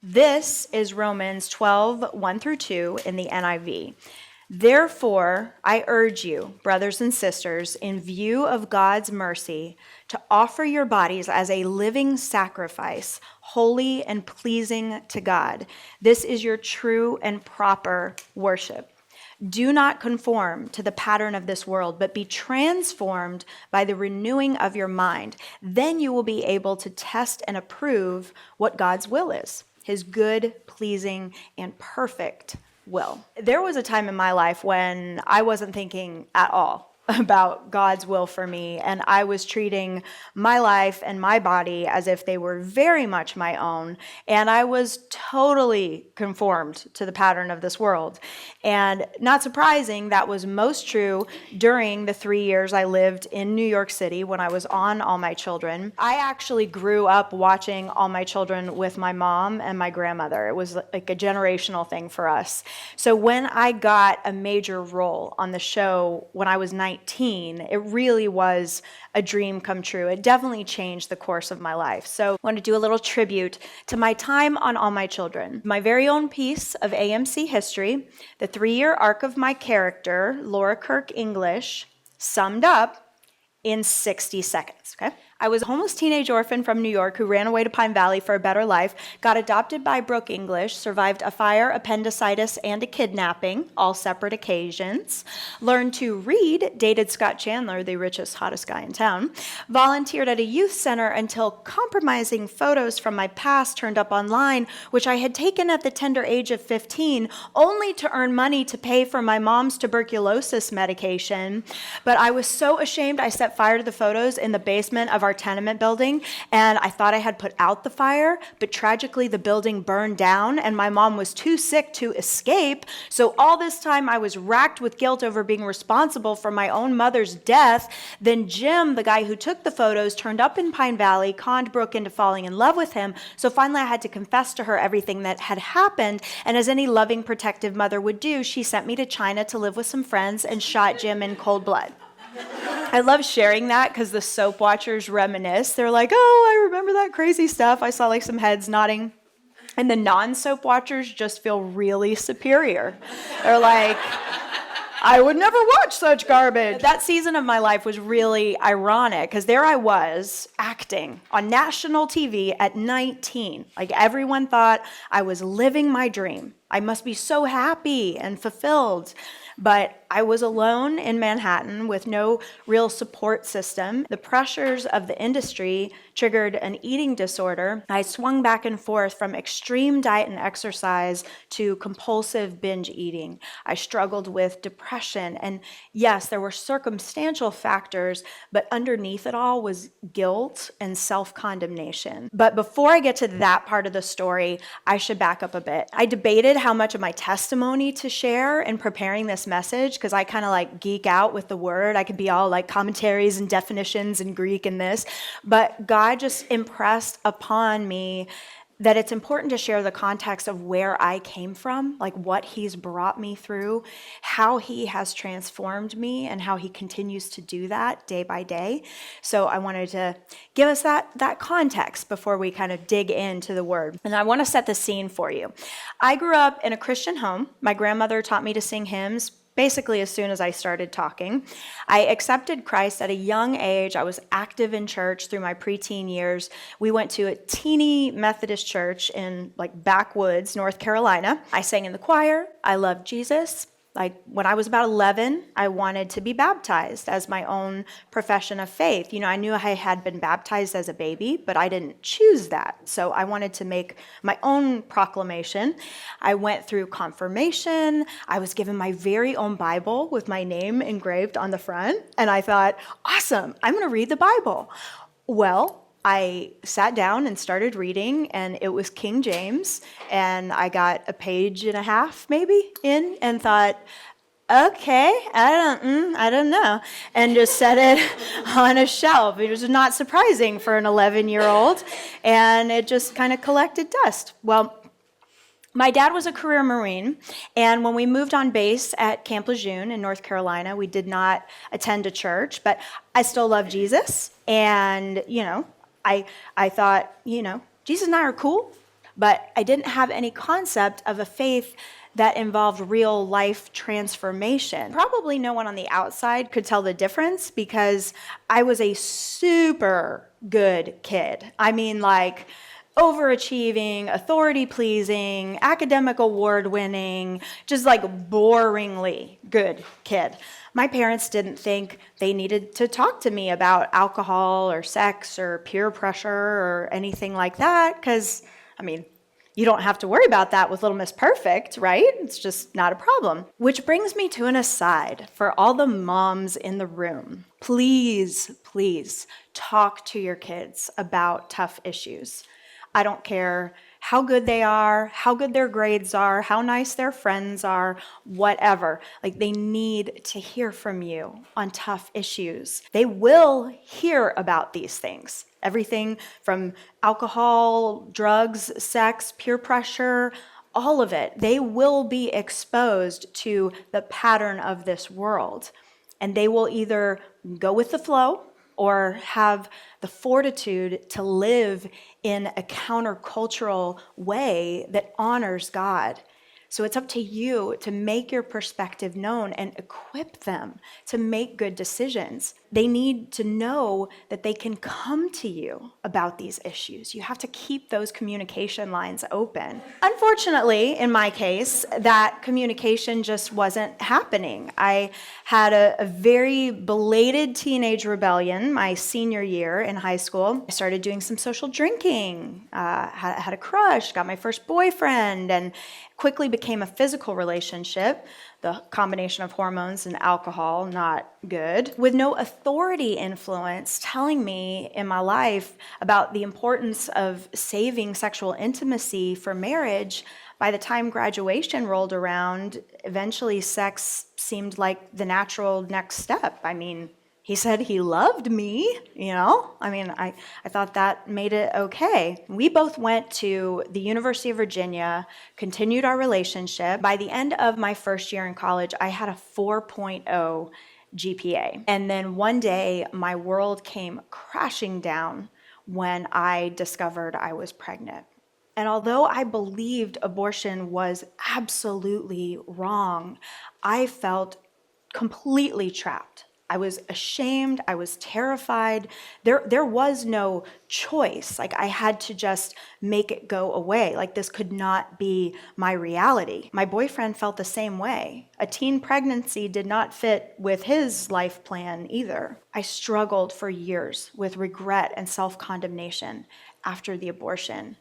This is Romans 12, 1 through 2 in the NIV. Therefore, I urge you, brothers and sisters, in view of God's mercy, to offer your bodies as a living sacrifice, holy and pleasing to God. This is your true and proper worship. Do not conform to the pattern of this world, but be transformed by the renewing of your mind. Then you will be able to test and approve what God's will is, his good, pleasing, and perfect will. There was a time in my life when I wasn't thinking at all about God's will for me, and I was treating my life and my body as if they were very much my own, and I was totally conformed to the pattern of this world. And not surprising, that was most true during the 3 years I lived in New York City when I was on All My Children. I actually grew up watching All My Children with my mom and my grandmother. It was like a generational thing for us. So when I got a major role on the show when I was 19, it really was a dream come true. It definitely changed the course of my life. So I want to do a little tribute to my time on All My Children. My very own piece of AMC history, the 3-year arc of my character, Laura Kirk English, summed up in 60 seconds, okay? I was a homeless teenage orphan from New York who ran away to Pine Valley for a better life, got adopted by Brooke English, survived a fire, appendicitis, and a kidnapping, all separate occasions, learned to read, dated Scott Chandler, the richest, hottest guy in town, volunteered at a youth center until compromising photos from my past turned up online, which I had taken at the tender age of 15, only to earn money to pay for my mom's tuberculosis medication. But I was so ashamed I set fire to the photos in the basement of our tenement building, and I thought I had put out the fire, but tragically the building burned down and my mom was too sick to escape. So all this time I was racked with guilt over being responsible for my own mother's death. Then Jim, the guy who took the photos, turned up in Pine Valley, conned Brooke into falling in love with him. So finally I had to confess to her everything that had happened, and as any loving, protective mother would do, she sent me to China to live with some friends and shot Jim in cold blood. I love sharing that because the soap watchers reminisce. They're like, oh, I remember that crazy stuff. I saw like some heads nodding. And the non-soap watchers just feel really superior. They're like, I would never watch such garbage. That season of my life was really ironic because there I was acting on national TV at 19. Like everyone thought I was living my dream. I must be so happy and fulfilled. But I was alone in Manhattan with no real support system. The pressures of the industry triggered an eating disorder. I swung back and forth from extreme diet and exercise to compulsive binge eating. I struggled with depression. And yes, there were circumstantial factors, but underneath it all was guilt and self-condemnation. But before I get to that part of the story, I should back up a bit. I debated how much of my testimony to share in preparing this message, because I kind of like geek out with the word. I could be all like commentaries and definitions and Greek and this, but God just impressed upon me that it's important to share the context of where I came from, like what he's brought me through, how he has transformed me, and how he continues to do that day by day. So I wanted to give us that context before we kind of dig into the word. And I want to set the scene for you. I grew up in a Christian home. My grandmother taught me to sing hymns basically as soon as I started talking. I accepted Christ at a young age. I was active in church through my preteen years. We went to a teeny Methodist church in like backwoods, North Carolina. I sang in the choir. I loved Jesus. Like when I was about 11, I wanted to be baptized as my own profession of faith. You know, I knew I had been baptized as a baby, but I didn't choose that. So I wanted to make my own proclamation. I went through confirmation. I was given my very own Bible with my name engraved on the front. And I thought, awesome, I'm going to read the Bible. Well, I sat down and started reading, and it was King James, and I got a page and a half maybe in and thought, okay, I don't know, and just set it on a shelf. It was not surprising for an 11-year-old, and it just kind of collected dust. Well, my dad was a career Marine, and when we moved on base at Camp Lejeune in North Carolina, we did not attend a church, but I still love Jesus, and, you know, I thought, you know, Jesus and I are cool, but I didn't have any concept of a faith that involved real life transformation. Probably no one on the outside could tell the difference because I was a super good kid. I mean, like, overachieving, authority pleasing, academic award winning, just like boringly good kid. My parents didn't think they needed to talk to me about alcohol or sex or peer pressure or anything like that because, I mean, you don't have to worry about that with Little Miss Perfect, right? It's just not a problem. Which brings me to an aside for all the moms in the room. Please, please talk to your kids about tough issues. I don't care how good they are, how good their grades are, how nice their friends are, whatever. Like, they need to hear from you on tough issues. They will hear about these things. Everything from alcohol, drugs, sex, peer pressure, all of it. They will be exposed to the pattern of this world. And they will either go with the flow or have the fortitude to live in a countercultural way that honors God. So it's up to you to make your perspective known and equip them to make good decisions. They need to know that they can come to you about these issues. You have to keep those communication lines open. Unfortunately, in my case, that communication just wasn't happening. I had a very belated teenage rebellion my senior year in high school. I started doing some social drinking, had a crush, got my first boyfriend, and quickly became a physical relationship. The combination of hormones and alcohol, not good. With no authority influence telling me in my life about the importance of saving sexual intimacy for marriage, by the time graduation rolled around, eventually sex seemed like the natural next step. I mean, he said he loved me, I thought that made it okay. We both went to the University of Virginia, continued our relationship. By the end of my first year in college, I had a 4.0 GPA. And then one day, my world came crashing down when I discovered I was pregnant. And although I believed abortion was absolutely wrong, I felt completely trapped. I was ashamed. I was terrified. There was no choice. Like, I had to just make it go away. Like, this could not be my reality. My boyfriend felt the same way. A teen pregnancy did not fit with his life plan either. I struggled for years with regret and self-condemnation after the abortion.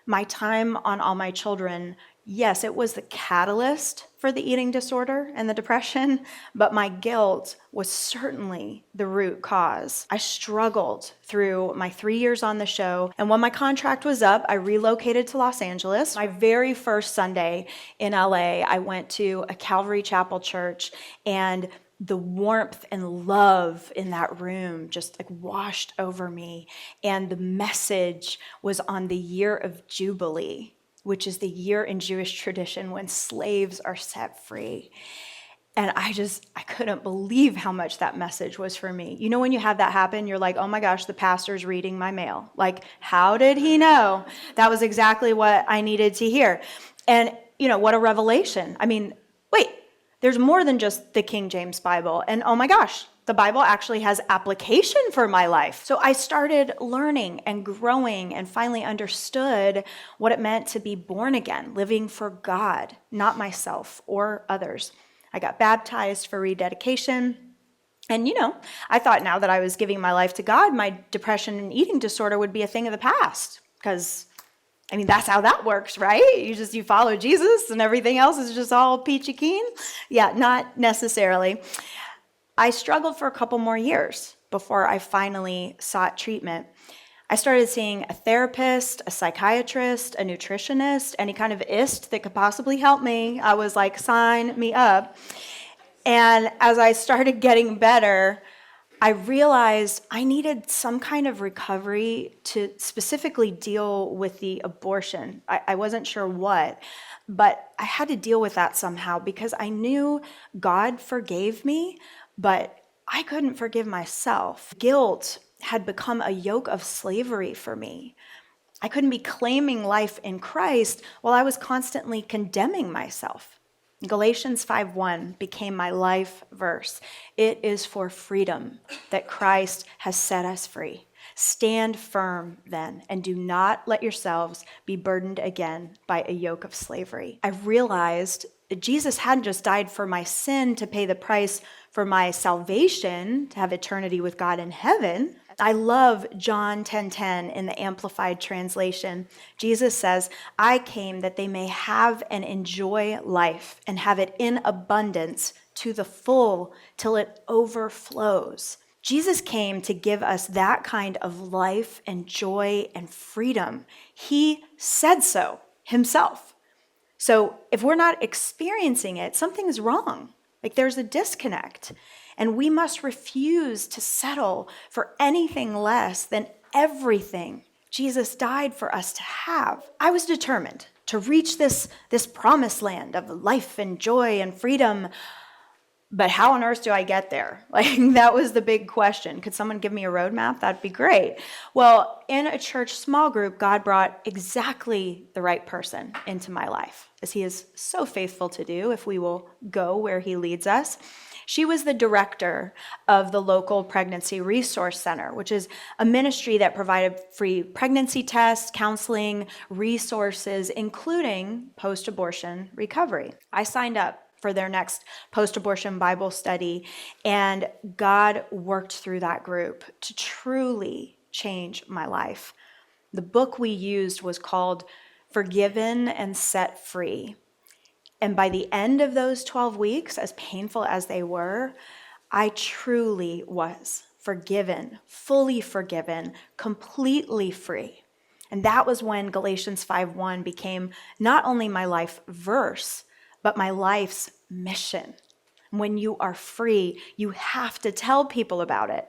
My time on All My Children, yes, it was the catalyst for the eating disorder and the depression, but my guilt was certainly the root cause. I struggled through my 3 years on the show, and when my contract was up, I relocated to Los Angeles. My very first Sunday in LA, I went to a Calvary Chapel church, and the warmth and love in that room just like washed over me. And the message was on the year of Jubilee, which is the year in Jewish tradition when slaves are set free. And I couldn't believe how much that message was for me. You know, when you have that happen, you're like, oh my gosh, the pastor's reading my mail. Like, how did he know? That was exactly what I needed to hear. And, what a revelation. I mean, wait, there's more than just the King James Bible. And oh my gosh, the Bible actually has application for my life. So I started learning and growing and finally understood what it meant to be born again, living for God, not myself or others. I got baptized for rededication. And, I thought now that I was giving my life to God, my depression and eating disorder would be a thing of the past. Because, that's how that works, right? You follow Jesus and everything else is just all peachy keen. Yeah, not necessarily. I struggled for a couple more years before I finally sought treatment. I started seeing a therapist, a psychiatrist, a nutritionist, any kind of ist that could possibly help me. I was like, sign me up. And as I started getting better, I realized I needed some kind of recovery to specifically deal with the abortion. I wasn't sure what, but I had to deal with that somehow because I knew God forgave me, but I couldn't forgive myself. Guilt had become a yoke of slavery for me. I couldn't be claiming life in Christ while I was constantly condemning myself. Galatians 5:1 became my life verse. It is for freedom that Christ has set us free. Stand firm then, and do not let yourselves be burdened again by a yoke of slavery. I realized that Jesus hadn't just died for my sin to pay the price for my salvation, to have eternity with God in heaven. I love John 10:10 in the Amplified Translation. Jesus says, I came that they may have and enjoy life and have it in abundance to the full till it overflows. Jesus came to give us that kind of life and joy and freedom. He said so himself. So if we're not experiencing it, something's wrong. Like there's a disconnect. And we must refuse to settle for anything less than everything Jesus died for us to have. I was determined to reach this promised land of life and joy and freedom. But how on earth do I get there? Like, that was the big question. Could someone give me a roadmap? That'd be great. Well, in a church small group, God brought exactly the right person into my life, as he is so faithful to do if we will go where he leads us. She was the director of the local pregnancy resource center, which is a ministry that provided free pregnancy tests, counseling, resources, including post-abortion recovery. I signed up for their next post-abortion Bible study, and God worked through that group to truly change my life. The book we used was called Forgiven and Set Free. And by the end of those 12 weeks, as painful as they were, I truly was forgiven, fully forgiven, completely free. And that was when Galatians 5:1 became not only my life verse, but my life's mission. When you are free, you have to tell people about it.